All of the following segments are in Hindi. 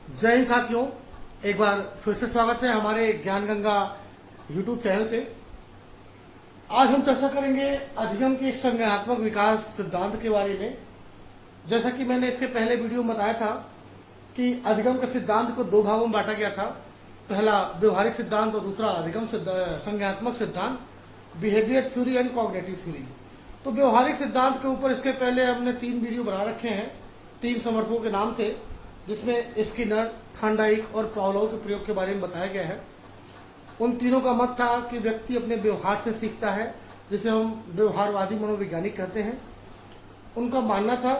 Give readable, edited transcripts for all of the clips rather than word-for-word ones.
जय हिंद साथियों, एक बार फिर से स्वागत है हमारे ज्ञान गंगा यूट्यूब चैनल पे। आज हम चर्चा करेंगे अधिगम के संज्ञानात्मक विकास सिद्धांत के बारे में। जैसा कि मैंने इसके पहले वीडियो में बताया था कि अधिगम के सिद्धांत को दो भागों में बांटा गया था। पहला व्यवहारिक सिद्धांत और दूसरा अधिगम संज्ञानात्मक सिद्धांत, behaviour theory and cognitive theory. तो व्यवहारिक सिद्धांत के ऊपर इसके पहले हमने 3 वीडियो बना रखे हैं 3 समर्थकों के नाम से, जिसमें स्किनर, थॉर्नडाइक और पावलोव के प्रयोग के बारे में बताया गया है। उन तीनों का मत था कि व्यक्ति अपने व्यवहार से सीखता है, जिसे हम व्यवहारवादी मनोवैज्ञानिक कहते हैं। उनका मानना था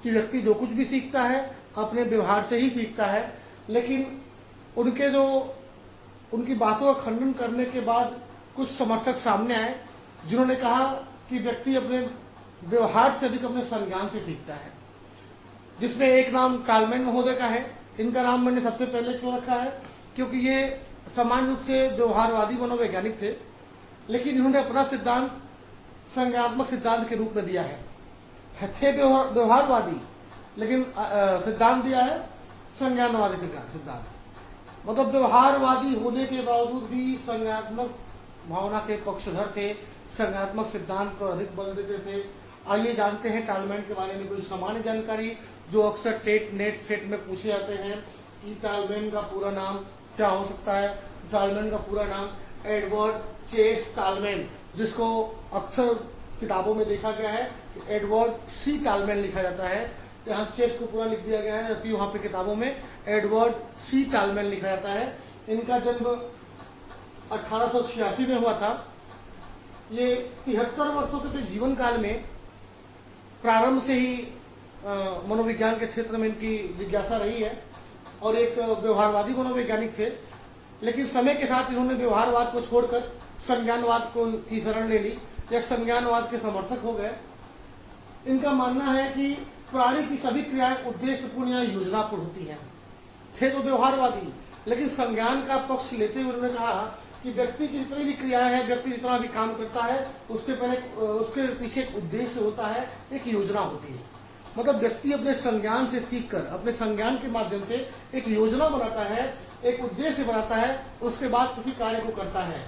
कि व्यक्ति जो कुछ भी सीखता है अपने व्यवहार से ही सीखता है, लेकिन उनकी बातों का खंडन करने के बाद कुछ समर्थक सामने आए जिन्होंने कहा कि व्यक्ति अपने व्यवहार से अधिक अपने संज्ञान से सीखता है, जिसमें एक नाम कालमैन महोदय का है। इनका नाम मैंने सबसे पहले क्यों रखा है, क्योंकि ये सामान्य रूप से व्यवहारवादी मनोवैज्ञानिक थे, लेकिन इन्होंने अपना सिद्धांत संज्ञानात्मक सिद्धांत के रूप में दिया है। थे व्यवहारवादी, लेकिन सिद्धांत दिया है संज्ञानवादी सिद्धांत। मतलब व्यवहारवादी होने के बावजूद भी संज्ञानात्मक भावना के पक्षधर थे, संज्ञानात्मक सिद्धांत पर अधिक बल देते थे। आइए जानते हैं टालमैन के बारे में कुछ सामान्य जानकारी जो अक्सर नेट सेट में पूछे जाते हैं कि टालमैन का पूरा नाम क्या हो सकता है। टालमैन का पूरा नाम एडवर्ड चेस टालमैन, जिसको अक्सर किताबों में देखा गया है कि एडवर्ड सी टालमैन लिखा जाता है। यहाँ चेस को पूरा लिख दिया गया है, जबकि वहां पे किताबों में एडवर्ड सी टालमैन लिखा जाता है। इनका जन्म 1886 में हुआ था। ये 73 वर्षों के जीवन काल में प्रारंभ से ही मनोविज्ञान के क्षेत्र में इनकी जिज्ञासा रही है और एक व्यवहारवादी मनोवैज्ञानिक थे, लेकिन समय के साथ इन्होंने व्यवहारवाद को छोड़कर संज्ञानवाद की शरण ले ली या संज्ञानवाद के समर्थक हो गए। इनका मानना है कि प्राणी की सभी क्रियाएं उद्देश्यपूर्ण या योजनापूर्ण होती हैं। थे तो व्यवहारवादी, लेकिन संज्ञान का पक्ष लेते हुए उन्होंने कहा कि व्यक्ति की जितनी भी क्रियाएं हैं, व्यक्ति जितना भी काम करता है, उसके पीछे एक उद्देश्य होता है, एक योजना होती है। मतलब व्यक्ति अपने संज्ञान से सीखकर, अपने संज्ञान के माध्यम से एक योजना बनाता है, एक उद्देश्य बनाता है, उसके बाद किसी कार्य को करता है।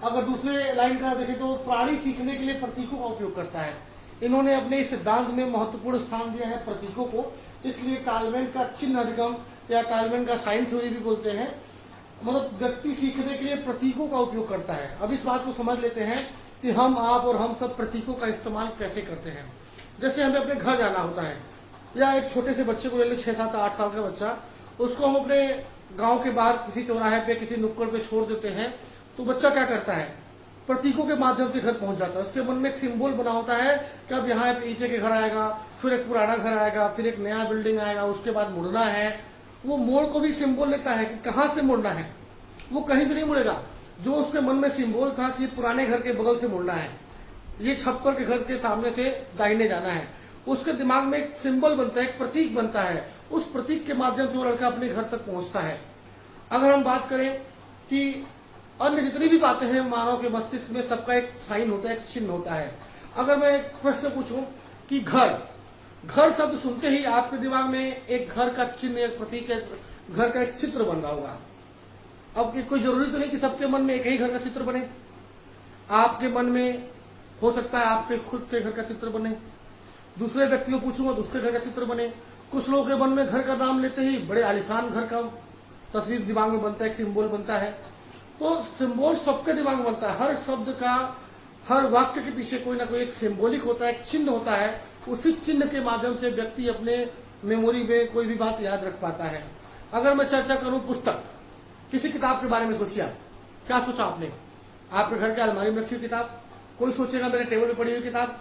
अगर दूसरे लाइन का देखें तो प्राणी सीखने के लिए प्रतीकों का उपयोग करता है। इन्होंने अपने इस सिद्धांत में महत्वपूर्ण स्थान दिया है प्रतीकों को, इसलिए टालमैन का चिन्ह अधिगम या टालमैन का साइन थ्योरी भी बोलते हैं। मतलब व्यक्ति सीखने के लिए प्रतीकों का उपयोग करता है। अब इस बात को समझ लेते हैं कि हम, आप और हम सब प्रतीकों का इस्तेमाल कैसे करते हैं। जैसे हमें अपने घर जाना होता है, या एक छोटे से बच्चे को ले ले, 6, 7, 8 साल का बच्चा, उसको हम अपने गांव के बाहर किसी चौराहे पे, किसी नुक्कड़ पे छोड़ देते हैं, तो बच्चा क्या करता है, प्रतीकों के माध्यम से घर पहुंच जाता है। उसके मन में एक सिंबल बना होता है कि अब यहाँ एक ईंटे के घर आएगा, फिर एक पुराना घर आएगा, फिर एक नया बिल्डिंग आएगा, उसके बाद मुड़ना है। वो मोड़ को भी सिंबल लेता है कि कहां से मुड़ना है। वो कहीं से नहीं मुड़ेगा। जो उसके मन में सिंबल था कि पुराने घर के बगल से मुड़ना है, ये छप्पर के घर के सामने से दाहिने जाना है, उसके दिमाग में एक सिंबल बनता है, एक प्रतीक बनता है। उस प्रतीक के माध्यम से वो लड़का अपने घर तक पहुंचता है। अगर हम बात करें कि अन्य जितनी भी बातें हैं मानव के मस्तिष्क में, सबका एक साइन होता है, एक चिन्ह होता है। अगर मैं एक प्रश्न पूछूं कि घर शब्द सुनते ही आपके दिमाग में एक घर का चिन्ह, एक प्रतीक, घर का एक चित्र बन रहा होगा। अब कोई जरूरी तो नहीं कि सबके मन में एक ही घर का चित्र बने। आपके मन में हो सकता है आपके खुद के घर का चित्र बने, दूसरे व्यक्ति को पूछूंगा दूसरे घर का चित्र बने। कुछ लोगों के मन में घर का नाम लेते ही बड़े आलिशान घर का तस्वीर दिमाग में बनता है, एक सिंबल बनता है। तो सिंबल सबके दिमाग में बनता है। हर शब्द का, हर वाक्य के पीछे कोई ना कोई एक सिंबॉलिक होता है, एक चिन्ह होता है। उसी चिन्ह के माध्यम से व्यक्ति अपने मेमोरी में कोई भी बात याद रख पाता है। अगर मैं चर्चा करूं पुस्तक, किसी किताब के बारे में सोचिए, क्या सोचा आपने? आपके घर के अलमारी में रखी हुई किताब, कोई सोचेगा मेरे टेबल में पड़ी हुई किताब।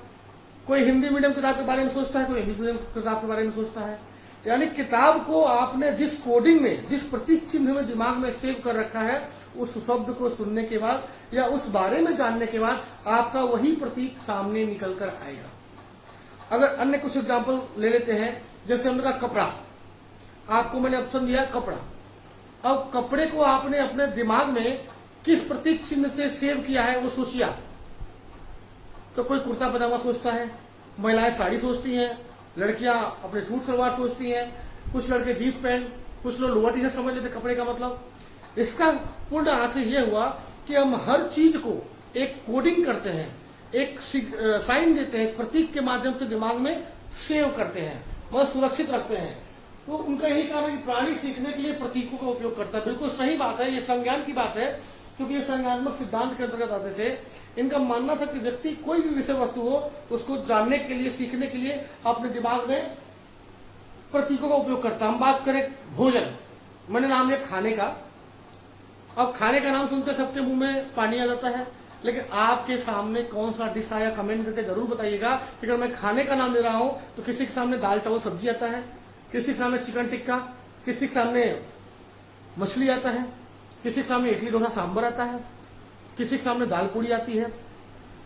कोई हिंदी मीडियम किताब के बारे में सोचता है, कोई इंग्लिश मीडियम किताब के बारे में सोचता है। यानी किताब को आपने जिस कोडिंग में, जिस प्रतीक चिन्ह में दिमाग में सेव कर रखा है, उस शब्द को सुनने के बाद या उस बारे में जानने के बाद आपका वही प्रतीक सामने निकल कर आएगा। अगर अन्य कुछ एग्जाम्पल ले लेते हैं, जैसे हमने कहा कपड़ा, आपको मैंने ऑप्शन दिया कपड़ा। अब कपड़े को आपने अपने दिमाग में किस प्रतीक चिन्ह से सेव किया है वो सोचिए। तो कोई कुर्ता पजामा सोचता है, महिलाएं साड़ी सोचती हैं, लड़कियां अपने सूट सलवार सोचती हैं, कुछ लड़के जींस पैंट, कुछ लोग लोअर टी शर्ट समझ लेते कपड़े का मतलब। इसका पूर्ण अर्थ ये हुआ कि हम हर चीज को एक कोडिंग करते हैं, एक साइन देते हैं, प्रतीक के माध्यम से दिमाग में सेव करते हैं, वह सुरक्षित रखते हैं। तो उनका यही कारण है कि प्राणी सीखने के लिए प्रतीकों का उपयोग करता है। बिल्कुल सही बात है, ये संज्ञान की बात है, क्योंकि ये संज्ञानात्मक सिद्धांत के अंतर्गत आते थे। इनका मानना था कि व्यक्ति कोई भी विषय वस्तु हो उसको जानने के लिए, सीखने के लिए अपने दिमाग में प्रतीकों का उपयोग करता है। हम बात करें भोजन, मैंने नाम लिया खाने का। अब खाने का नाम सुनते सबके मुंह में पानी आ जाता है, लेकिन आपके सामने कौन सा डिश आया कमेंट करके जरूर बताइएगा। कि अगर मैं खाने का नाम ले रहा हूं तो किसी के सामने दाल चावल सब्जी आता है, किसी के सामने चिकन टिक्का, किसी के सामने मछली आता है, किसी के सामने इडली डोसा सांभर आता है, किसी के सामने दाल पूड़ी आती है।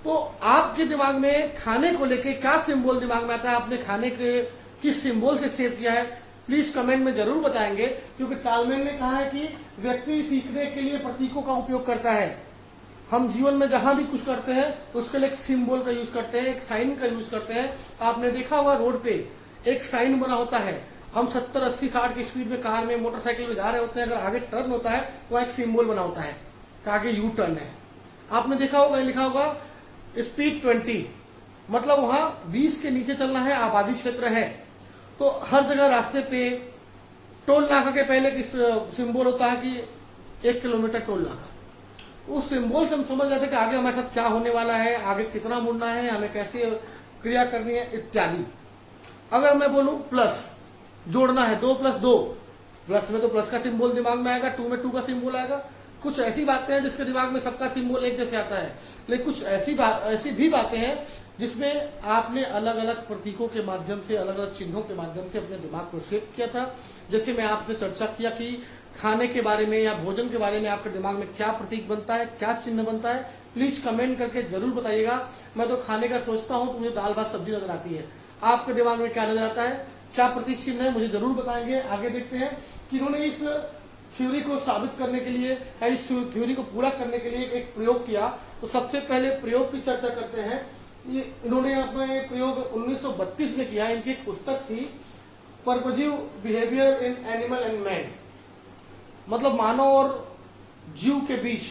तो आपके दिमाग में खाने को लेके क्या सिंबल दिमाग में आता है, आपने खाने के किस सिंबल से सेव किया है, प्लीज कमेंट में जरूर बताएंगे। क्योंकि टालमेन ने कहा है कि व्यक्ति सीखने के लिए प्रतीकों का उपयोग करता है। हम जीवन में जहां भी कुछ करते हैं उसके लिए एक सिंबल का यूज करते हैं, एक साइन का यूज करते हैं। आपने देखा होगा रोड पे एक साइन बना होता है, हम 70, 80, 60 की स्पीड में कार में, मोटरसाइकिल में जा रहे होते हैं, अगर आगे टर्न होता है तो एक सिंबल बना होता है कि आगे यू टर्न है। आपने देखा होगा, लिखा होगा स्पीड 20, मतलब वहां 20 के नीचे चलना है, आबादी क्षेत्र है। तो हर जगह रास्ते पे टोल नाका के पहले सिंबल होता है कि 1 किलोमीटर टोल नाका। उस सिंबल से हम समझ जाते हैं कि आगे हमारे साथ क्या होने वाला है, आगे कितना मुड़ना है, हमें कैसे क्रिया करनी है इत्यादि। अगर मैं बोलूं प्लस, जोड़ना है 2 + 2, प्लस में तो प्लस का सिंबल दिमाग में आएगा, 2 में 2 का सिंबल आएगा। कुछ ऐसी बातें हैं जिसके दिमाग में सबका सिंबल एक जैसे आता है, लेकिन कुछ ऐसी भी बातें हैं जिसमें आपने अलग अलग प्रतीकों के माध्यम से, अलग अलग चिन्हों के माध्यम से अपने दिमाग को शेप किया था। जैसे मैं आपसे चर्चा किया कि खाने के बारे में या भोजन के बारे में आपके दिमाग में क्या प्रतीक बनता है, क्या चिन्ह बनता है, प्लीज कमेंट करके जरूर बताइएगा। मैं तो खाने का सोचता हूं तो मुझे दाल भात सब्जी नजर आती है, आपके दिमाग में क्या नजर आता है, क्या प्रतीक चिन्ह है, मुझे जरूर बताएंगे। आगे देखते हैं कि इन्होंने इस थ्योरी को साबित करने के लिए या इस थ्योरी को पूरा करने के लिए एक प्रयोग किया। तो सबसे पहले प्रयोग की चर्चा करते हैं। इन्होंने अपना ये प्रयोग 1932 में किया। इनकी एक पुस्तक थी purposive behaviour in animal and man, मतलब मानव और जीव के बीच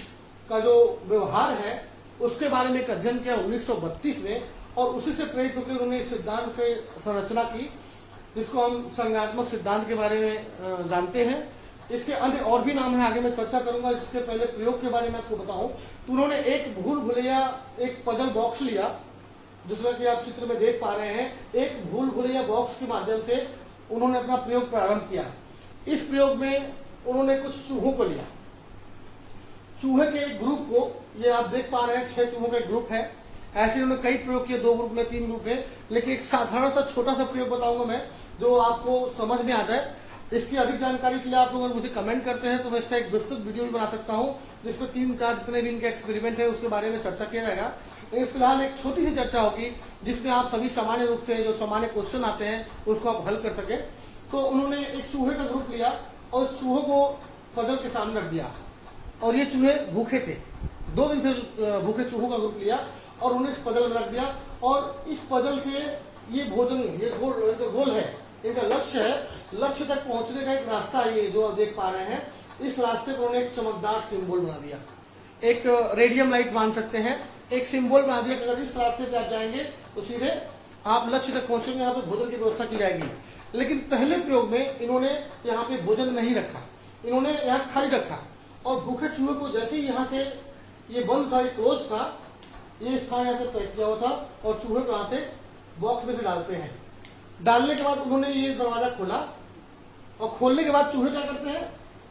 का जो व्यवहार है उसके बारे में एक अध्ययन किया 1932 में, और उसी से प्रेरित होकर उन्होंने इस सिद्धांत की संरचना की, जिसको हम संज्ञानात्मक सिद्धांत के बारे में जानते हैं। इसके अन्य और भी नाम है, आगे मैं चर्चा करूंगा। इसके पहले प्रयोग के बारे में आपको बताऊं तो उन्होंने एक भूल भुलैया, एक पजल बॉक्स लिया, जिसमें कि आप चित्र में देख पा रहे हैं। एक भूल भुलैया बॉक्स के माध्यम से उन्होंने अपना प्रयोग प्रारंभ किया। इस प्रयोग में उन्होंने कुछ चूहों को लिया, चूहे के एक ग्रुप को, ये आप देख पा रहे हैं 6 चूहों का एक ग्रुप है। ऐसे उन्होंने कई प्रयोग किए, 2 ग्रुप में, 3 ग्रुप में, लेकिन एक साधारण सा छोटा सा प्रयोग बताऊंगा मैं जो आपको समझ में आ जाए। इसकी अधिक जानकारी के लिए आप लोग मुझे कमेंट करते हैं तो मैं इसका एक विस्तृत वीडियो भी बना सकता हूं, जिसमें 3-4 जितने भी इनके एक्सपेरिमेंट है उसके बारे में चर्चा किया जाएगा। लेकिन फिलहाल एक छोटी सी चर्चा होगी जिसमें आप सभी सामान्य रूप से जो सामान्य क्वेश्चन आते हैं उसको आप हल कर सके। तो उन्होंने एक चूहे का ग्रुप लिया और चूहों को पजल के सामने रख दिया, और ये चूहे भूखे थे, 2 दिन से भूखे चूहों का ग्रुप लिया और उन्हें इस पजल में रख दिया। और इस पजल से ये भोजन, ये गोल है, इनका लक्ष्य है, लक्ष्य तक पहुंचने का एक रास्ता है, ये जो आप देख पा रहे हैं। इस रास्ते पर उन्होंने एक चमकदार सिंबल बना दिया, एक रेडियम लाइट मान सकते हैं, एक सिंबल बना दिया कि अगर इस रास्ते पे आप जाएंगे तो सीधे आप लक्ष्य तक पहुंचेंगे, यहाँ पे भोजन की व्यवस्था की जाएगी। लेकिन पहले प्रयोग में इन्होंने यहाँ पे भोजन नहीं रखा, इन्होंने यहाँ खाली रखा, और भूखे चूहे को जैसे ही यहाँ से ये बंद था, ये क्लोज था, ये स्थान यहाँ से पैक किया हुआ था, और चूहे को यहाँ से बॉक्स में से डालते हैं। डालने के बाद उन्होंने ये दरवाजा खोला, और खोलने के बाद चूहे क्या करते हैं,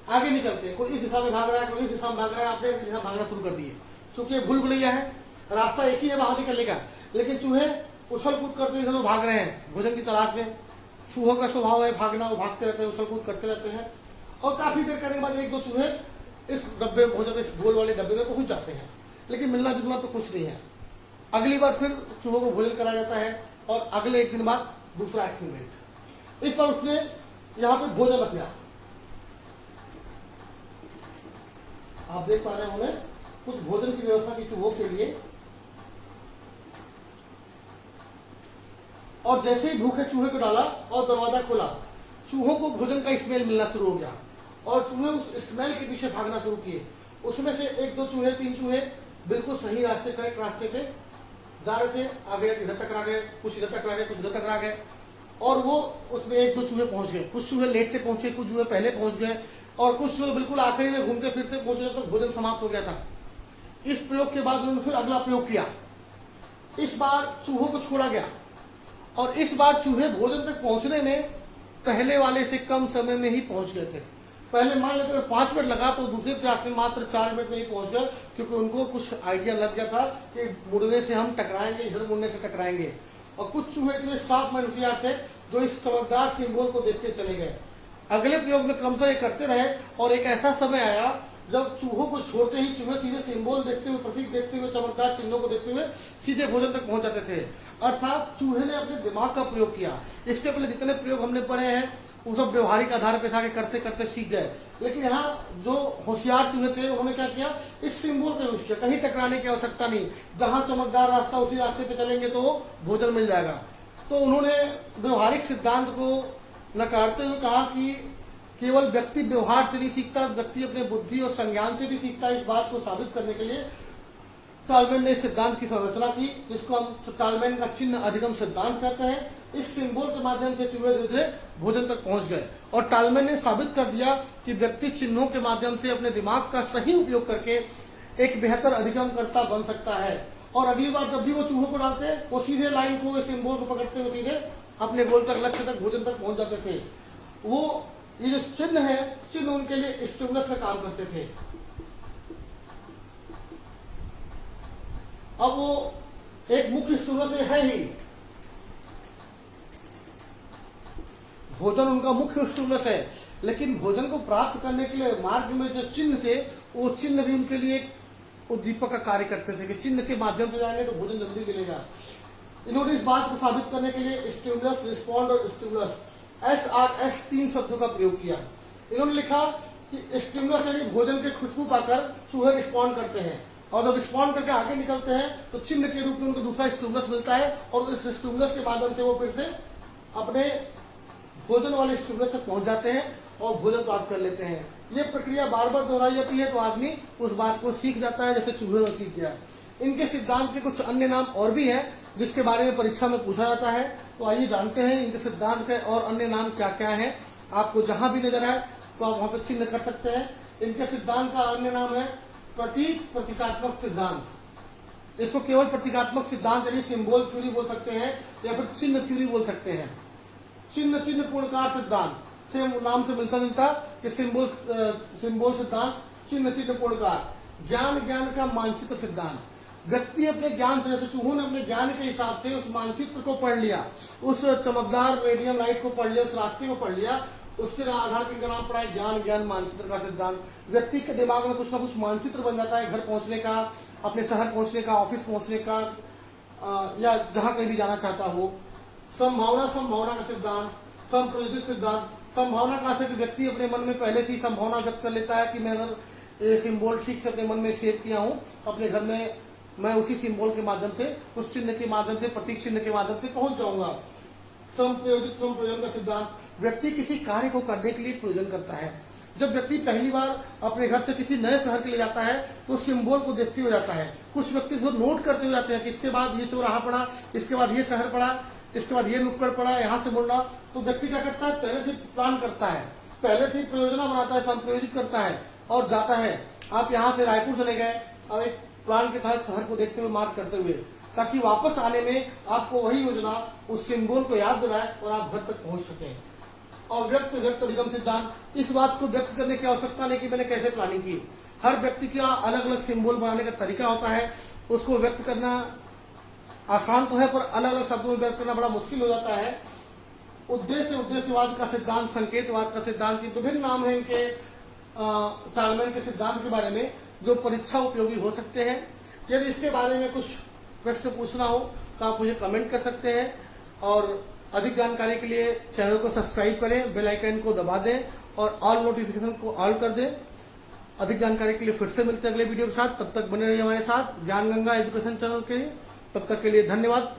आगे निकलते हैं, कोई इस दिशा में भाग रहा है, कोई इस दिशा में भाग रहा है, आपने अपनी दिशा भागना शुरू कर दिए। चूंकि भूल भुलैया है, रास्ता एक ही है बाहर निकलने का, लेकिन चूहे उछल कूद करते इधर भाग रहे हैं भोजन की तलाश में। चूहों का स्वभाव है भागना, वो भागते रहते हैं, उछल कूद करते रहते हैं, और काफी देर करने के बाद 1-2 चूहे इस डब्बे भोजन, इस गोल वाले डब्बे में पहुंच जाते हैं, लेकिन मिलना जुलना तो कुछ नहीं है। अगली बार फिर चूहों को भोजन कराया जाता है, और अगले 1 दिन बाद दूसरा एक्सपेरिमेंट। इस बार उसने यहाँ पे भोजन रख दिया, आप देख पा रहे होंगे कुछ भोजन की व्यवस्था की चूहों के लिए। और जैसे ही भूखे चूहे को डाला और दरवाजा खोला, चूहों को भोजन का स्मेल मिलना शुरू हो गया और चूहे उस स्मेल के पीछे भागना शुरू किए। उसमें से 1-2 चूहे 3 चूहे बिल्कुल सही रास्ते, करेक्ट रास्ते पे जा रहे थे, आगे इधर टकरा गए, कुछ इधर टकरा गए, कुछ इधर टकरा गए और वो उसमें 1-2 चूहे पहुंच गए। कुछ चूहे लेट से पहुंचे, कुछ चूहे पहले पहुंच गए और कुछ चूहे बिल्कुल आखिरी में घूमते फिरते पहुंचे तो भोजन समाप्त हो गया था। इस प्रयोग के बाद उन्होंने फिर अगला प्रयोग किया। इस बार चूहों को छोड़ा गया और इस बार चूहे भोजन तक पहुंचने में पहले वाले से कम समय में ही पहुंच गए थे। पहले मान लेते 5 मिनट लगा तो दूसरे प्रयास में मात्र 4 मिनट में ही पहुंच गए, क्योंकि उनको कुछ आइडिया लग गया था कि मुड़ने से हम टकराएंगे, इधर मुड़ने से टकराएंगे। और कुछ चूहे इतने स्टाफ में होशियार थे जो इस चमकदार सिंबल को देखते चले गए। अगले प्रयोग में क्रमशः ये करते रहे और एक ऐसा समय आया जब चूहों को छोड़ते ही चूहे सीधे सिंबल देखते हुए, प्रतीक देखते हुए, चमकदार चिन्हों को देखते हुए सीधे भोजन तक पहुंच जाते थे। अर्थात चूहे ने अपने दिमाग का प्रयोग किया। इसके पहले जितने प्रयोग हमने पढ़े हैं वो सब व्यवहारिक आधार पर था कि करते करते सीख गए, लेकिन यहाँ जो होशियार चूहे थे उन्होंने क्या किया, इस सिंबल का यूज किया। कहीं टकराने की आवश्यकता नहीं, जहां चमकदार रास्ता उसी रास्ते पे चलेंगे तो भोजन मिल जाएगा। तो उन्होंने व्यवहारिक सिद्धांत को नकारते हुए कहा कि केवल व्यक्ति व्यवहार से नहीं सीखता, व्यक्ति अपने बुद्धि और संज्ञान से भी सीखता है। इस बात को साबित करने के लिए टालमैन ने इस सिद्धांत की संरचना की, जिसको हम टालमैन का चिन्ह अधिगम सिद्धांत कहते हैं। इस सिंबल के माध्यम से चूहे धीरे धीरे भोजन तक पहुंच गए और टालमैन ने साबित कर दिया कि व्यक्ति चिन्हों के माध्यम से अपने दिमाग का सही उपयोग करके एक बेहतर अधिगमकर्ता बन सकता है। और अगली बार जब भी वो चूहों को डालते वो सीधे लाइन को, सिंबल को पकड़ते हुए सीधे अपने गोल तक, लक्ष्य तक, भोजन तक पहुंच जाते थे। वो ये जो चिन्ह है, चिन्ह उनके लिए स्टिमुलस का काम करते थे। अब वो एक मुख्य स्टिमुलस है ही, भोजन उनका मुख्य स्टिमुलस है, लेकिन भोजन को प्राप्त करने के लिए मार्ग में जो चिन्ह थे वो चिन्ह भी उनके लिए एक उद्दीपक का कार्य करते थे कि चिन्ह के माध्यम से जाएंगे तो भोजन जल्दी मिलेगा। इन्होंने इस बात को साबित करने के लिए स्टिमुलस, रिस्पॉन्ड और स्टिमुलस SRS 3 शब्दों का प्रयोग किया। इन्होंने लिखा कि स्टिमुलस यानी भोजन के खुशबू पाकर चूहे रिस्पॉन्ड करते हैं और जब रिस्पॉन्ड करके आगे निकलते हैं तो चिन्ह के रूप में उनको दूसरा स्टिमुलस मिलता है और इस स्टिमुलस के माध्यम से वो फिर से अपने भोजन वाले स्टिमुलस तक पहुंच जाते हैं और भोजन प्राप्त कर लेते हैं। ये प्रक्रिया बार बार दोहराई जाती है तो आदमी उस बात को सीख जाता है, जैसे चूहे में सीख गया। इनके सिद्धांत के कुछ अन्य नाम और भी हैं जिसके बारे में परीक्षा में पूछा जाता है, तो आइए जानते हैं इनके सिद्धांत के और अन्य नाम क्या क्या है। आपको जहां भी नजर आए तो आप वहां पर चिन्ह कर सकते हैं। इनके सिद्धांत का अन्य नाम है प्रतीकात्मक सिद्धांत। इसको केवल प्रतीकात्मक सिद्धांत यानी सिंबल थ्योरी बोल सकते हैं या फिर चिन्ह थ्योरी बोल सकते हैं। चिन्ह पूर्णकार सिद्धांत से नाम से मिलता जुलता कि सिंबल सिद्धांत, चिन्ह पूर्णकार। ज्ञान का मानचित्र सिद्धांत, व्यक्ति अपने ज्ञान से, जैसे चूहों ने अपने ज्ञान के हिसाब से उस मानचित्र को पढ़ लिया, उस चमकदार रेडियम लाइट को पढ़ लिया, उस रास्ते को पढ़ लिया, उसके आधार पर इनका नाम पड़ा है ज्ञान मानचित्र का सिद्धांत। व्यक्ति के दिमाग में कुछ ना कुछ मानचित्र बन जाता है, घर पहुंचने का, अपने शहर पहुंचने का, ऑफिस पहुंचने का, या जहां कहीं भी जाना चाहता हो। संभावना का सिद्धांत, संप्रयोजित सिद्धांत। संभावना कहां से, व्यक्ति अपने मन में पहले से ही संभावना व्यक्त कर लेता है कि मैं अगर ये सिंबल ठीक से अपने मन में सेव किया हूं, अपने घर में मैं उसी सिंबल के माध्यम से, उस चिन्ह के माध्यम से, प्रतीक चिन्ह के माध्यम से पहुंच जाऊंगा। संप्रयोजन का सिद्धांत, व्यक्ति किसी कार्य को करने के लिए प्रयोजन करता है। जब व्यक्ति पहली बार अपने घर से किसी नए शहर के लिए जाता है तो सिंबल को देखते हुए जाता है। कुछ व्यक्ति इसको नोट करते हुए जाते हैं कि इसके बाद ये चौराहा पड़ा, इसके बाद ये शहर पड़ा, इसके बाद ये नुक्कड़ पड़ा, यहाँ से मुड़ना। तो व्यक्ति क्या करता है, पहले से प्लान करता है, पहले से परियोजना बनाता है, संप्रयोजित करता है और जाता है। आप यहाँ से रायपुर चले गए, अब एक प्लान के तहत शहर को देखते हुए, मार्क करते हुए, ताकि वापस आने में आपको वही योजना उस सिंबल को याद दिलाए और आप घर तक पहुंच सके। और व्यक्त अधिगम सिद्धांत, इस बात को व्यक्त करने की आवश्यकता नहीं कि मैंने कैसे प्लानिंग की। हर व्यक्ति का अलग अलग सिंबल बनाने का तरीका होता है, उसको व्यक्त करना आसान तो है पर अलग अलग शब्दों में व्यक्त करना बड़ा मुश्किल हो जाता है। उद्देश्यवाद का सिद्धांत, संकेतवाद का सिद्धांत, की विभिन्न नाम है इनके टालमैन के सिद्धांत के बारे में जो परीक्षा उपयोगी हो सकते हैं। यदि इसके बारे में कुछ प्रश्न पूछना हो तो आप मुझे कमेंट कर सकते हैं और अधिक जानकारी के लिए चैनल को सब्सक्राइब करें, बेल आइकन को दबा दें और ऑल नोटिफिकेशन को ऑल कर दें। अधिक जानकारी के लिए फिर से मिलते हैं अगले वीडियो के साथ। तब तक बने रहिए हमारे साथ ज्ञान गंगा एजुकेशन चैनल के लिए। तब तक के लिए धन्यवाद।